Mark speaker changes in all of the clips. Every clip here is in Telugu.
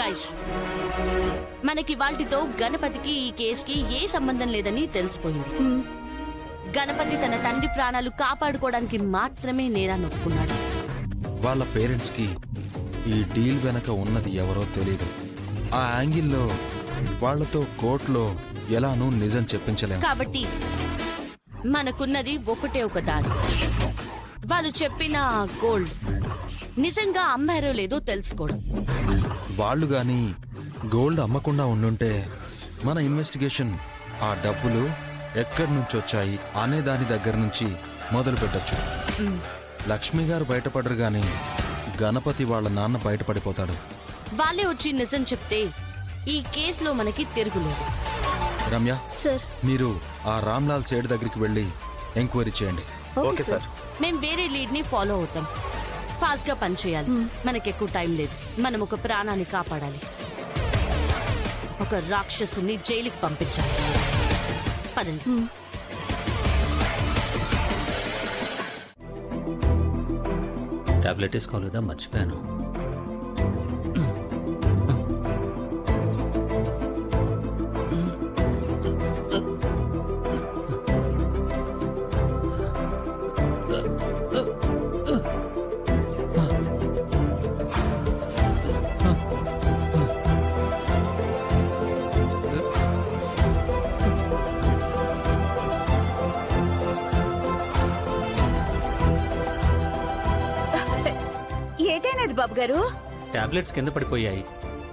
Speaker 1: గాయస్, మనకి వాటితో గణపతికి ఈ కేసుకి ఏ సంబంధం లేదని తెలిసిపోయింది. గణపతి తన తండ్రి ప్రాణాలు కాపాడుకోవడానికి మాత్రమే నేరాన్ని ఒప్పుకున్నాడు.
Speaker 2: వాళ్ళ పేరెంట్స్ కి ఈ డీల్ వెనక ఉన్నది ఎవరో తెలీదు. ఆ యాంగిల్లో వాళ్లతో కోర్టులో ఎలానూ నిజం చెప్పించలేం.
Speaker 1: కాబట్టి మనకున్నది ఒకటే ఒక దారి. వాళ్ళు చెప్పిన గోల్డ్ నిజంగా అమ్మారో లేదో తెలుసుకోవడం.
Speaker 2: వాళ్ళు గాని గోల్డ్ అమ్మకుండా ఉండుంటే మన ఇన్వెస్టిగేషన్ ఆ డబ్బులు ఎక్కడి నుంచి వచ్చాయి అనే దాని దగ్గర నుంచి మొదలు పెట్టొచ్చు. లక్ష్మి గారు బయటపడరు గాని గణపతి వాళ్ళ నాన్న బయటపడిపోతాడు.
Speaker 1: వాళ్ళే వచ్చి నిజం చెప్తే ఈ కేసులో మనకి తిరుగులేదు.
Speaker 2: రమ్య
Speaker 3: సార్,
Speaker 2: మీరు ఆ రామ్లాల్ సేడ్ దగ్గరికి వెళ్ళి ఎంక్వైరీ చేయండి.
Speaker 3: Okay sir.
Speaker 1: మేం వేరే లీడ్ ని ఫాలో అవుతాం. ఫాస్ట్ గా పనిచేయాలి. మనకి ఎక్కువ టైం లేదు. మనం ఒక ప్రాణాన్ని కాపాడాలి. ఒక రాక్షసుని జైలుకి పంపించాలి. పదండి.
Speaker 4: టాబ్లెట్ వేసుకోలేదా? మర్చిపోయాను.
Speaker 3: ఏటైనది బాబు గారు?
Speaker 4: టాబ్లెట్స్ కింద పడిపోయాయి.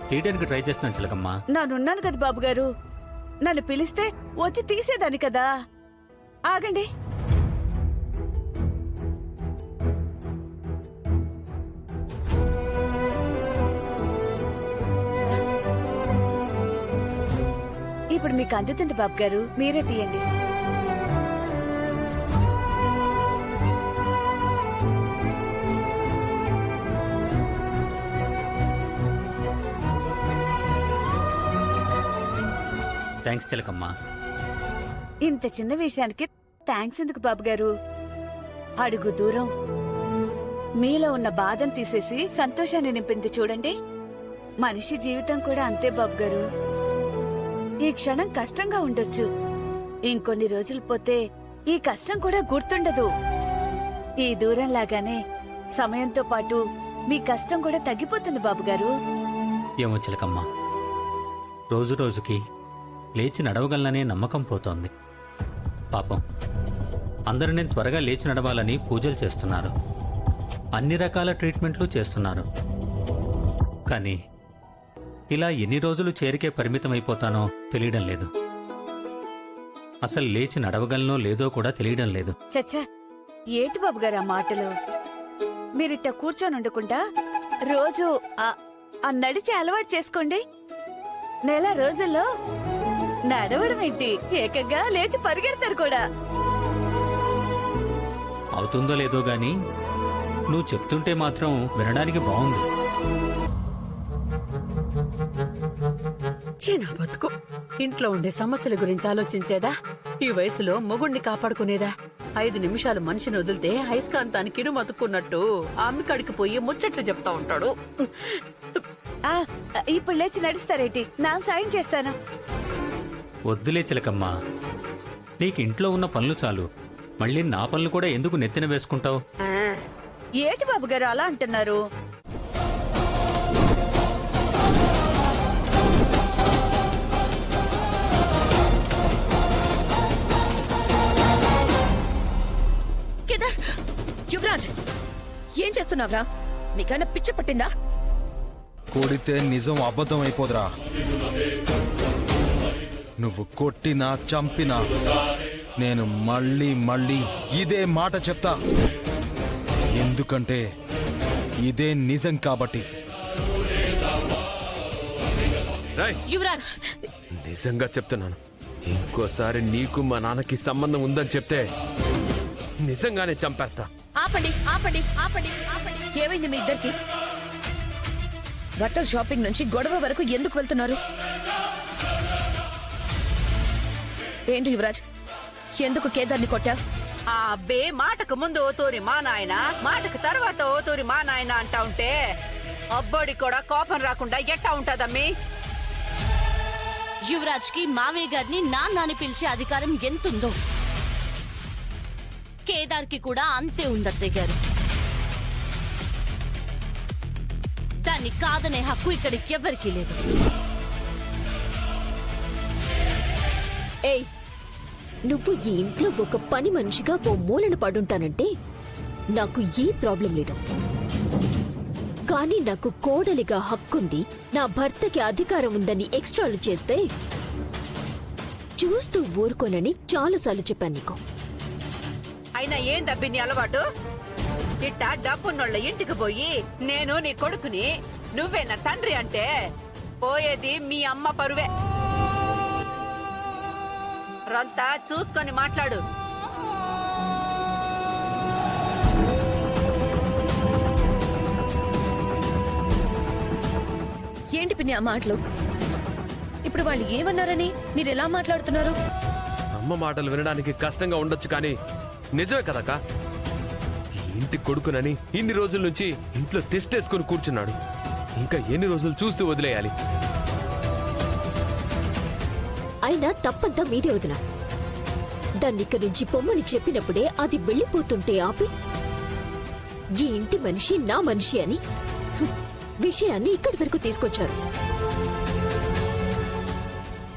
Speaker 4: తీయడానికి ట్రై చేస్తున్నాను చిలకమ్మ.
Speaker 3: నానున్నాను కదా బాబు గారు. నన్ను పిలిస్తే వచ్చి తీసేదాన్ని కదా. ఆగండి. ఇప్పుడు మీకు అందుతుంది బాబు గారు, మీరే తీయండి.
Speaker 4: థ్యాంక్స్ చిలకమ్మ.
Speaker 3: ఇంత చిన్న విషయానికి థ్యాంక్స్ ఎందుకు బాబు గారు? అడుగు దూరం మీలో ఉన్న బాధను తీసేసి సంతోషాన్ని నింపింది చూడండి. మనిషి జీవితం కూడా అంతే బాబు గారు. ఈ క్షణం కష్టంగా ఉండొచ్చు, ఇంకొన్ని రోజులు పోతే ఈ కష్టం కూడా గుర్తుండదు. ఈ దూరం లాగానే సమయంతో పాటు మీ కష్టం కూడా తగ్గిపోతుంది బాబు గారు.
Speaker 4: ఏమో చిలకమ్మ, రోజు రోజుకి లేచి నడవగలననే నమ్మకం పోతోంది. పాపం అందరూ నేను త్వరగా లేచి నడవాలని పూజలు చేస్తున్నారు, అన్ని రకాల ట్రీట్మెంట్లు చేస్తున్నారు. కానీ ఇలా ఎన్ని రోజులు చేరికే పరిమితమైపోతానో తెలియడం లేదు. అసలు లేచి నడవగలనో లేదో కూడా తెలియడం లేదు.
Speaker 3: చచ్చా, ఏటి బాబు గారు ఆ మాటలు? మీరిట్ట కూర్చొని ఉండకుండా రోజు ఆ నడిచి అలవాటు చేసుకోండి. నెల రోజుల్లో నడవడం ఏంటి, ఏకంగా లేచి పరిగెడతారు కూడా.
Speaker 4: అవుతుందో లేదో గాని నువ్వు చెప్తుంటే మాత్రం వినడానికి బాగుంది.
Speaker 5: నా బతుకు ఇంట్లో ఉండే సమస్యల గురించి ఆలోచించేదా? ఈ వయసులో మొగుణ్ణి కాపాడుకునేదా? 5 నిమిషాలు మనిషిని వదిలితే అయస్కాంతానికి ఇడు మతుక్కున్నట్టు ఆమె కడికి పోయి ముచ్చట్లు చెప్తా ఉంటాడు.
Speaker 3: ఇప్పుడు లేచి నడుస్తారేటి? నా సాయం చేస్తాను.
Speaker 4: వద్దులే చిలకమ్మా, నీకు ఇంట్లో ఉన్న పనులు చాలు. మళ్ళీ నా పనులు కూడా ఎందుకు నెత్తిన వేసుకుంటావు?
Speaker 3: ఏటి బాబు గారు అలా అంటున్నారు?
Speaker 6: కేదార్, యువరాజ్, ఏం చేస్తున్నావురా? నీకన్నా పిచ్చ పట్టిందా?
Speaker 2: కొడితే నిజం అబద్ధం అయిపోదురా. నువ్వు కొట్టినా చంపినా నేను మళ్ళీ మళ్ళీ ఇదే మాట చెప్తా. ఎందుకంటే ఇదే నిజం కాబట్టి.
Speaker 1: యువరాజ్,
Speaker 7: నిజంగా చెప్తున్నాను, ఇంకోసారి నీకు మా నాన్నకి సంబంధం ఉందని చెప్తే నిజంగానే చంపేస్తా.
Speaker 6: ఆపండి, ఆపండి, ఆపండి, ఆపండి. ఏమైంది మీ ఇద్దరికి? బట్టల షాపింగ్ నుంచి గొడవ వరకు ఎందుకు వెళ్తున్నారు? ఏంటి యువరాజ్, ఎందుకు కేదార్ని కొట్టా?
Speaker 5: ఆ అబ్బే మాటకు ముందు ఓ తోరి మా నాయన, మాటకు తర్వాత ఓ తోరి మా నాయన అంటా ఉంటే అబ్బోడి కూడా కోపం రాకుండా ఎట్టా ఉంటదమ్మీ?
Speaker 1: యువరాజ్ కి మావయ్య గారిని నాన్న అని పిలిచే అధికారం ఎంతుందో కేదార్ కి కూడా అంతే ఉందత్తయ్య గారు. దాన్ని కాదనే హక్కు ఇక్కడ ఎవ్వరికీ లేదు.
Speaker 6: ఏయ్, నువ్వు ఈ ఇంట్లో ఒక పని మనిషిగా ఓ మూలన పడుంటానంటే నాకు ఏ ప్రాబ్లం లేదు. కానీ నాకు కోడలిగా హక్కుంది, నా భర్తకి అధికారం ఉందని ఎక్స్ట్రాలు చేస్తే చూస్తూ ఊరుకోనని చాలాసార్లు చెప్పాను నీకు.
Speaker 5: అయినా ఏందబ్బి నీ అలవాటు? ఇట్టా డబ్బున్నోళ్ళ ఇంటికి పోయి నేను నీ కొడుకుని, నువ్వే నా తండ్రి అంటే పోయేది మీ అమ్మ పరువే. రొంతా చూసుకొని మాట్లాడు.
Speaker 6: ఏంటి పిన్ని ఆ మాటలు? ఇప్పుడు వాళ్ళు ఏమన్నారని మీరు ఎలా మాట్లాడుతున్నారు?
Speaker 7: అమ్మ మాటలు వినడానికి కష్టంగా ఉండొచ్చు కానీ నిజమే కదక్క. ఈ ఇంటి కొడుకునని ఇన్ని రోజుల నుంచి ఇంట్లో తెస్టేసుకుని కూర్చున్నాడు. ఇంకా ఎన్ని రోజులు చూస్తూ వదిలేయాలి?
Speaker 6: అయినా తప్పంతా మీదే వదినా. దాన్ని ఇక్కడి నుంచి పొమ్మని చెప్పినప్పుడే అది వెళ్ళిపోతుంటే ఆపి ఈ ఇంటి మనిషి నా మనిషి అని విషయాన్ని ఇక్కడి వరకు తీసుకొచ్చారు.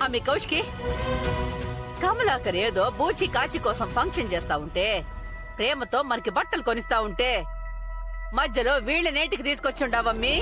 Speaker 5: ఆమె కౌశికి, కమలాకర్ ఏదో బూచి కాచి కోసం ఫంక్షన్ చేస్తా ఉంటే, ప్రేమతో మనకి బట్టలు కొనిస్తా ఉంటే మధ్యలో వీళ్ళ నేటికి తీసుకొచ్చుండావమ్మీ.